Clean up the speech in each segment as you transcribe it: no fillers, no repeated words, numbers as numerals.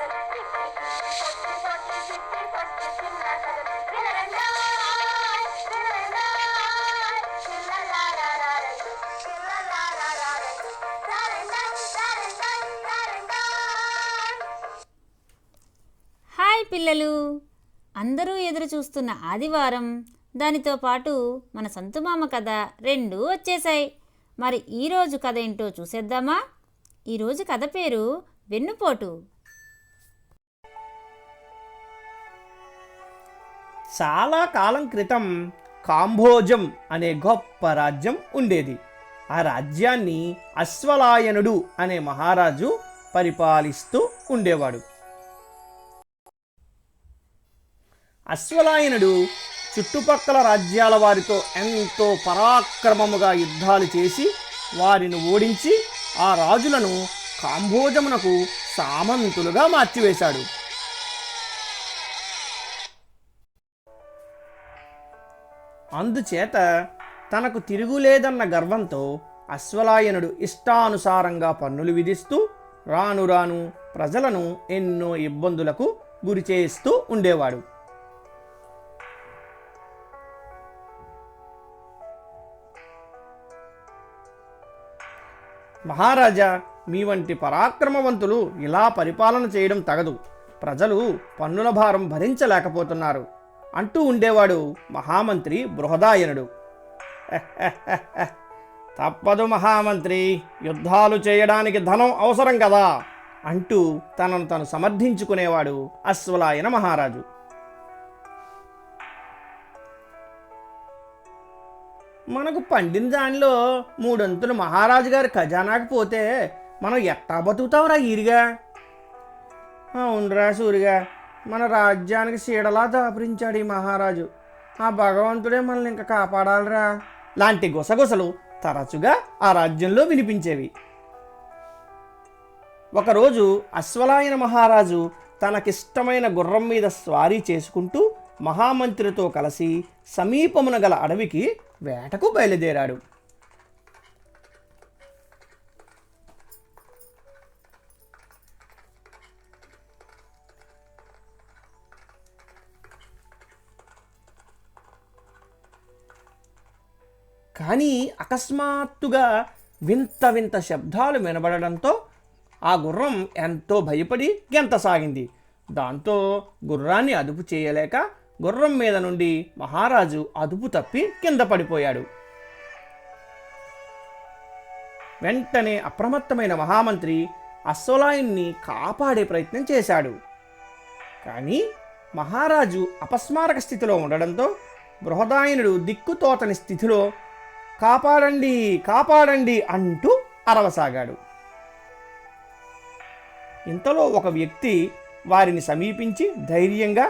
Hi పిల్లలు, అందరూ ఎదురు చూస్తున్న ఆదివారం, దానితో పాటు మన సంతుమామ కథ రెండూ వచ్చేసాయి. మరి ఈరోజు కథ ఏంటో చూసేద్దామా? ఈరోజు కథ పేరు వెన్నుపోటు. చాలా కాలం క్రితం కాంభోజం అనే గొప్ప రాజ్యం ఉండేది. ఆ రాజ్యాన్ని అశ్వలాయనుడు అనే మహారాజు పరిపాలిస్తూ ఉండేవాడు. అశ్వలాయనుడు చుట్టుపక్కల రాజ్యాల వారితో ఎంతో పరాక్రమముగా యుద్ధాలు చేసి వారిని ఓడించి ఆ రాజులను కాంభోజమునకు సామంతులుగా మార్చివేశాడు. అందుచేత తనకు తిరుగులేదన్న గర్వంతో అశ్వలాయనుడు ఇష్టానుసారంగా పన్నులు విధిస్తూ రాను రాను ప్రజలను ఎన్నో ఇబ్బందులకు గురిచేస్తూ ఉండేవాడు. మహారాజా, మీ వంటి పరాక్రమవంతులు ఇలా పరిపాలన చేయడం తగదు. ప్రజలు పన్నుల భారం భరించలేకపోతున్నారు అంటూ ఉండేవాడు మహామంత్రి బృహదాయనుడు. తప్పదు మహామంత్రి, యుద్ధాలు చేయడానికి ధనం అవసరం కదా అంటూ తనను తను సమర్థించుకునేవాడు అశ్వలాయన మహారాజు. మనకు పండిన దానిలో మూడొంతులు మహారాజు గారి ఖజానాకు పోతే మనం ఎట్టా బతుకుతావురా ఈరిగా? అవునరా సూరిగా, మన రాజ్యానికి సీడలా దాపురించాడు ఈ మహారాజు. ఆ భగవంతుడే మనల్ని ఇంకా కాపాడాలిరా లాంటి గుసగుసలు తరచుగా ఆ రాజ్యంలో వినిపించేవి. ఒకరోజు అశ్వలాయన మహారాజు తనకిష్టమైన గుర్రం మీద స్వారీ చేసుకుంటూ మహామంత్రితో కలిసి సమీపమున గల అడవికి వేటకు బయలుదేరాడు. కానీ అకస్మాత్తుగా వింత వింత శబ్దాలు వినబడడంతో ఆ గుర్రం ఎంతో భయపడి గెంతసాగింది. దాంతో గుర్రాన్ని అదుపు చేయలేక గుర్రం మీద నుండి మహారాజు అదుపు తప్పి కింద పడిపోయాడు. వెంటనే అప్రమత్తమైన మహామంత్రి అశ్వలాయన్ని కాపాడే ప్రయత్నం చేశాడు. కానీ మహారాజు అపస్మారక స్థితిలో ఉండడంతో బృహదాయనుడు దిక్కుతోచని స్థితిలో కాపాడండి కాపాడండి అంటూ అరవసాగాడు. ఇంతలో ఒక వ్యక్తి వారిని సమీపించి ధైర్యంగా,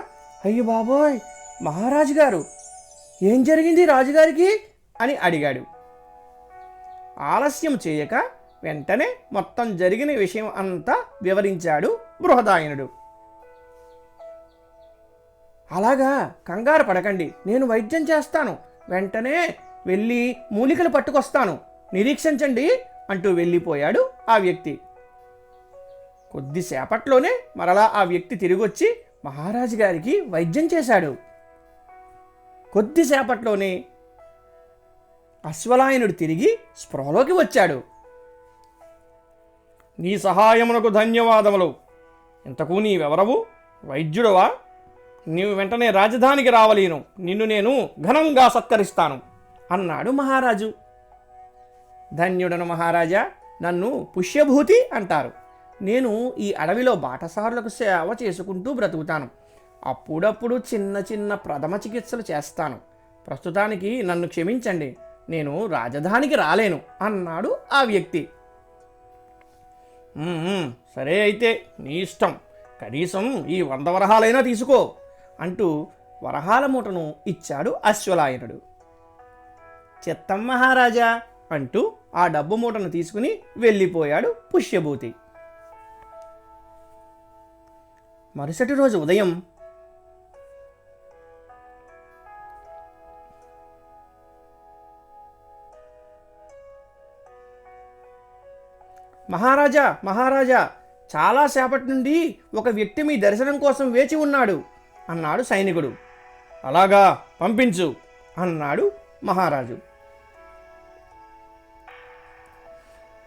అయ్యో బాబోయ్ మహారాజు గారు, ఏం జరిగింది రాజుగారికి అని అడిగాడు. ఆలస్యం చేయక వెంటనే మొత్తం జరిగిన విషయం అంతా వివరించాడు బృహదాయనుడు. అలాగా, కంగారు పడకండి, నేను వైద్యం చేస్తాను, వెంటనే వెళ్ళి మూలికలు పట్టుకొస్తాను, నిరీక్షించండి అంటూ వెళ్ళిపోయాడు ఆ వ్యక్తి. కొద్దిసేపట్లోనే మరలా ఆ వ్యక్తి తిరిగొచ్చి మహారాజు గారికి వైద్యం చేశాడు. కొద్దిసేపట్లోనే అశ్వలాయనుడు తిరిగి స్పృహలోకి వచ్చాడు. నీ సహాయమునకు ధన్యవాదములు. ఇంతకు నీవెవరవు? వైద్యుడవా? నీవు వెంటనే రాజధానికి రావలేను, నిన్ను నేను ఘనంగా సత్కరిస్తాను అన్నాడు మహారాజు. ధన్యుడను మహారాజా, నన్ను పుష్యభూతి అంటారు. నేను ఈ అడవిలో బాటసారులకు సేవ చేసుకుంటూ బ్రతుకుతాను. అప్పుడప్పుడు చిన్న చిన్న ప్రథమ చికిత్సలు చేస్తాను. ప్రస్తుతానికి నన్ను క్షమించండి, నేను రాజధానికి రాలేను అన్నాడు ఆ వ్యక్తి. సరే అయితే నీ ఇష్టం, కనీసం ఈ 100 వరహాలైనా తీసుకో అంటూ వరహాల మూటను ఇచ్చాడు అశ్వలాయనుడు. చిత్తం మహారాజా అంటూ ఆ డబ్బు మూటను తీసుకుని వెళ్ళిపోయాడు పుష్యభూతి. మరుసటి రోజు ఉదయం మహారాజా మహారాజా, చాలాసేపటి నుండి ఒక వ్యక్తి మీ దర్శనం కోసం వేచి ఉన్నాడు అన్నాడు సైనికుడు. అలాగా, పంపించు అన్నాడు మహారాజు.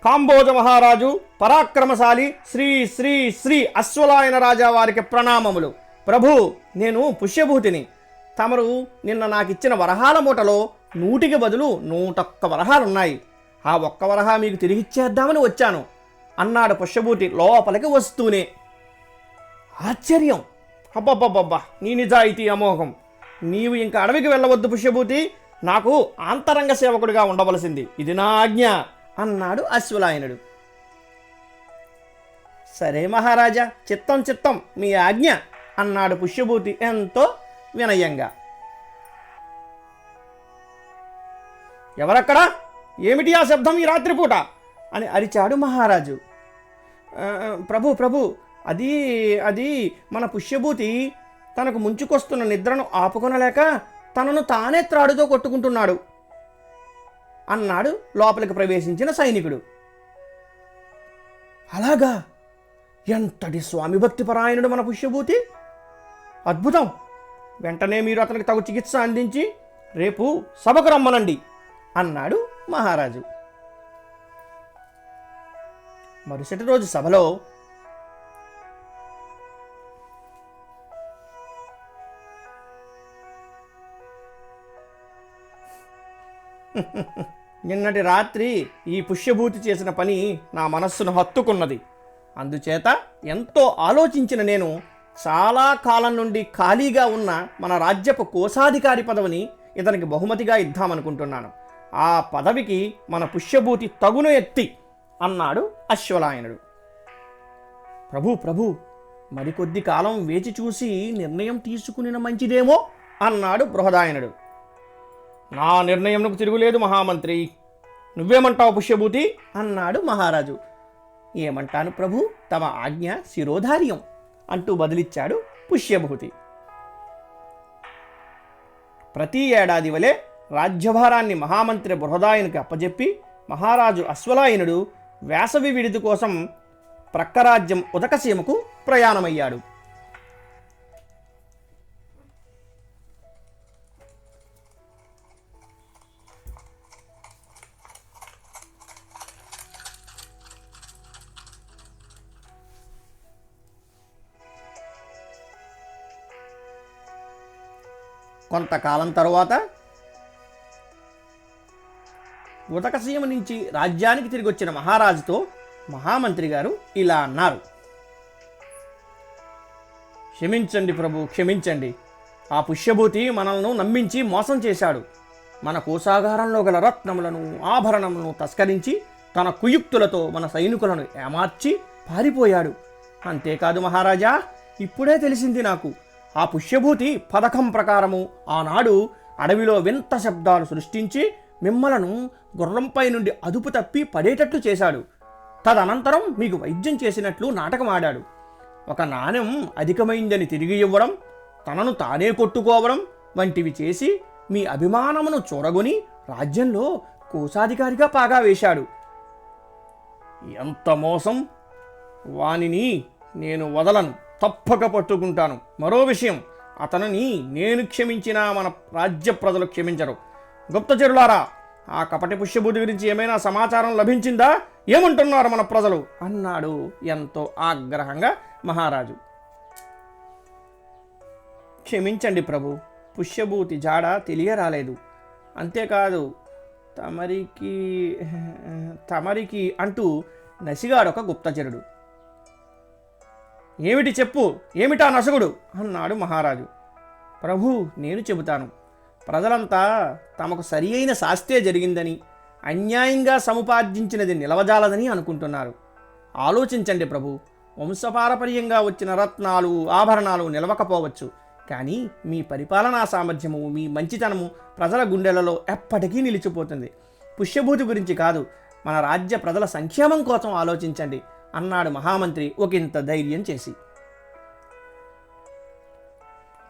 కాంబోజ మహారాజు పరాక్రమశాలి శ్రీ శ్రీ శ్రీ అశ్వలాయన రాజా వారికి ప్రణామములు. ప్రభు, నేను పుష్యభూతిని. తమరు నిన్న నాకిచ్చిన వరహాల మూటలో 100కి బదులు 101 వరహాలున్నాయి. ఆ ఒక్క వరహా మీకు తిరిగిచ్చేద్దామని వచ్చాను అన్నాడు పుష్యభూతి లోపలికి వస్తూనే. ఆశ్చర్యం! అబ్బబ్బబ్బబ్బా, నీ నిజాయితీ అమోఘం. నీవు ఇంక అడవికి వెళ్ళవద్దు పుష్యభూతి, నాకు ఆంతరంగ సేవకుడిగా ఉండవలసింది. ఇది నా ఆజ్ఞ అన్నాడు అశ్వలాయనుడు. సరే మహారాజా, చిత్తం చిత్తం, మీ ఆజ్ఞ అన్నాడు పుష్యభూతి ఎంతో వినయంగా. ఎవరక్కడా? ఏమిటి ఆ శబ్దం ఈ రాత్రిపూట అని అరిచాడు మహారాజు. ప్రభు ప్రభు, అది అది మన పుష్యభూతి తనకు ముంచుకొస్తున్న నిద్రను ఆపుకొనలేక తనను తానే త్రాడుతో కొట్టుకుంటున్నాడు అన్నాడు లోపలికి ప్రవేశించిన సైనికుడు. అలాగా? ఎంతటి స్వామి భక్తి పరాయణుడు మన పుష్యభూతి! అద్భుతం! వెంటనే మీరు అతనికి తగు చికిత్స అందించి రేపు సభకు రమ్మనండి అన్నాడు మహారాజు. మరుసటి రోజు సభలో నిన్నటి రాత్రి ఈ పుష్యభూతి చేసిన పని నా మనస్సును హత్తుకున్నది. అందుచేత ఎంతో ఆలోచించిన నేను చాలా కాలం నుండి ఖాళీగా ఉన్న మన రాజ్యపు కోశాధికారి పదవిని ఇతనికి బహుమతిగా ఇద్దామనుకుంటున్నాను. ఆ పదవికి మన పుష్యభూతి తగును ఎత్తి అన్నాడు అశ్వలాయనుడు. ప్రభు ప్రభు, మరికొద్ది కాలం వేచి చూసి నిర్ణయం తీసుకుని మంచిదేమో అన్నాడు బృహదాయనుడు. నా నిర్ణయంకు తిరుగులేదు మహామంత్రి. నువ్వేమంటావు పుష్యభూతి అన్నాడు మహారాజు. ఏమంటాను ప్రభు, తమ ఆజ్ఞ శిరోధార్యం అంటూ బదిలిచ్చాడు పుష్యభూతి. ప్రతి ఏడాది వలె రాజ్యభారాన్ని మహామంత్రి బృహదాయనునికి అప్పజెప్పి మహారాజు అశ్వలాయనుడు వేసవి విడిది కోసం ప్రక్కరాజ్యం ఉదకసీమకు ప్రయాణమయ్యాడు. కొంతకాలం తరువాత ఉదకసీమ నుంచి రాజ్యానికి తిరిగి వచ్చిన మహారాజుతో మహామంత్రి గారు ఇలా అన్నారు. క్షమించండి ప్రభు, క్షమించండి. ఆ పుష్యభూతి మనల్ని నమ్మించి మోసం చేశాడు. మన కోశాగారంలో గల రత్నములను ఆభరణములను తస్కరించి తన కుయుక్తులతో మన సైనికులను ఏమార్చి పారిపోయాడు. అంతేకాదు మహారాజా, ఇప్పుడే తెలిసింది నాకు, ఆ పుష్యభూతి పథకం ప్రకారము ఆనాడు అడవిలో వింత శబ్దాలు సృష్టించి మిమ్మలను గుర్రంపై నుండి అదుపు తప్పి పడేటట్లు చేశాడు. తదనంతరం మీకు వైద్యం చేసినట్లు నాటకమాడాడు. ఒక నాణెం అధికమైందని తిరిగి ఇవ్వడం, తనను తానే కొట్టుకోవడం వంటివి చేసి మీ అభిమానమును చూరగొని రాజ్యంలో కోశాధికారిగా పాగా వేశాడు. ఎంత మోసం! వానిని నేను వదలను, తప్పక పట్టుకుంటాను. మరో విషయం, అతనిని నేను క్షమించినా మన రాజ్య ప్రజలు క్షమించరు. గుప్తచరులారా, ఆ కపటి పుష్యభూతి గురించి ఏమైనా సమాచారం లభించిందా? ఏమంటున్నారు మన ప్రజలు అన్నాడు ఎంతో ఆగ్రహంగా మహారాజు. క్షమించండి ప్రభు, పుష్యభూతి జాడ తెలియరాలేదు. అంతేకాదు తమరికి అంటూ నసిగాడొక గుప్తచరుడు. ఏమిటి చెప్పు, ఏమిటా నసగుడు అన్నాడు మహారాజు. ప్రభు, నేను చెబుతాను. ప్రజలంతా తమకు సరి అయిన శాస్తే జరిగిందని, అన్యాయంగా సముపార్జించినది నిలవజాలదని అనుకుంటున్నారు. ఆలోచించండి ప్రభు, వంశపారపర్యంగా వచ్చిన రత్నాలు ఆభరణాలు నిలవకపోవచ్చు, కానీ మీ పరిపాలనా సామర్థ్యము, మీ మంచితనము ప్రజల గుండెలలో ఎప్పటికీ నిలిచిపోతుంది. పుష్యభూతి గురించి కాదు, మన రాజ్య ప్రజల సంక్షేమం కోసం ఆలోచించండి అన్నాడు మహామంత్రి ఒకంత ధైర్యం చేసి.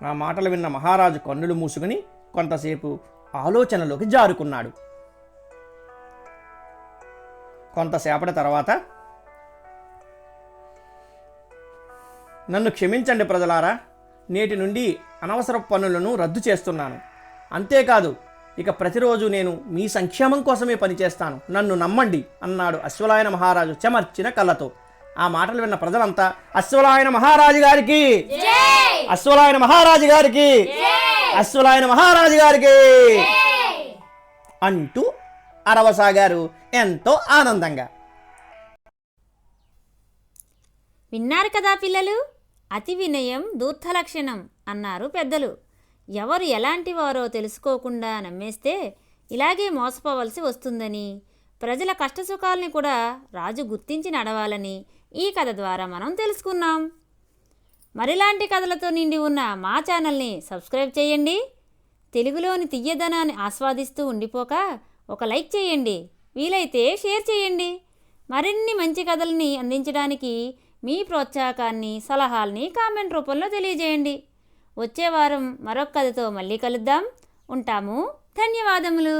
ఆ మాటలు విన్న మహారాజు కన్నులు మూసుకుని కొంతసేపు ఆలోచనలోకి జారుకున్నాడు. కొంతసేపటి తర్వాత నన్ను క్షమించండి ప్రజలారా. నేటి నుండి అనవసర పనులను రద్దు చేస్తున్నాను. అంతేకాదు, ఇక ప్రతిరోజు నేను మీ సంక్షేమం కోసమే పనిచేస్తాను. నన్ను నమ్మండి అన్నాడు అశ్వలాయన మహారాజు చెమర్చిన కళ్ళతో. ఆ మాటలు విన్న ప్రజలంతా అశ్వలాయన మహారాజు గారికి, అశ్వలాయన మహారాజు గారికి, అశ్వలాయన మహారాజు గారికి అంటూ అరవసాగారు ఎంతో ఆనందంగా. విన్నారు కదా పిల్లలు, అతి వినయం ధూర్త లక్షణం అన్నారు పెద్దలు. ఎవరు ఎలాంటి వారో తెలుసుకోకుండా నమ్మేస్తే ఇలాగే మోసపోవలసి వస్తుందని, ప్రజల కష్టసుఖాల్ని కూడా రాజు గుర్తించి నడవాలని ఈ కథ ద్వారా మనం తెలుసుకున్నాం. మరిలాంటి కథలతో నిండి ఉన్న మా ఛానల్ని సబ్స్క్రైబ్ చేయండి. తెలుగులోని తియ్యదనాన్ని ఆస్వాదిస్తూ ఉండిపోక ఒక లైక్ చేయండి, వీలైతే షేర్ చేయండి. మరిన్ని మంచి కథల్ని అందించడానికి మీ ప్రోత్సాహకాన్ని, సలహాల్ని కామెంట్ రూపంలో తెలియజేయండి. వచ్చే వారం మరొక కథతో మళ్ళీ కలుద్దాం. ఉంటాము. ధన్యవాదములు.